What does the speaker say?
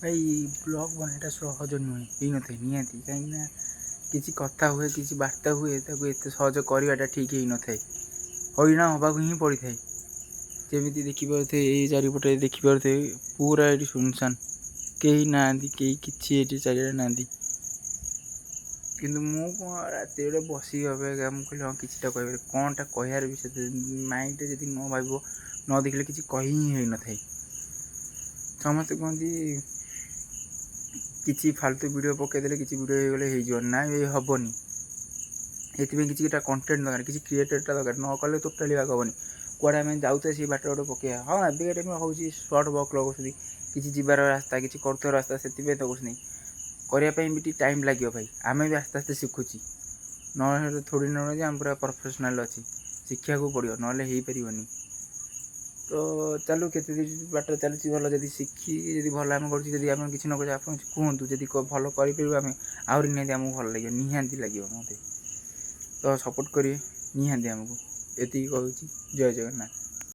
भाई ब्लॉग बनाटा सहज नुहे ही न थे निहाती कहीं किसी कथा हुए किसी बार्ता हुए ताको एत सहज करवाटा ठीक ही न थाए हईराण हवाक ही पड़ी थाए जमी देखिपे ये चारिपटे देखिपे पूरा ये सुनसान कहीं ना कि चारिड़े ना कि राति बसिक मुझे हाँ किटा कह कौनटा कहार भी से माइंड जी न भाव न देखले किसी कही ही न थाए समस्ते कहते किसी फालतू वीडियो पकईदे किसी वीडियो हो गले ना ये हेनी ये किसी कंटेन्ट दरकार किसी क्रिएटरटा दरकार न कले टोटाली बाग हेनी कौड़े आम जाऊे से बाट गोटे पकड़ा हाँ एवं टाइम हूँ सर्ट वर्क लगुच्च किसी जीवार रास्ता किसी कर रास्ता से देखुनी करने भी टाइम लगे भाई आम भी आस्ते आस्ते शिखुची ना थोड़ी ना आम पूरा प्रोफेशनाल अच्छी शिखा को पड़ो ना हो पारनी तो चलू के बाट चलती भल जब शिखी भल आम कर किसी न आप कहतु जब भल कर आहरी निहती आमको भल लगे निहाती लगे मत तो सपोर्ट करेंगे निहाती आमको ये कहूँ जय जगन्नाथ।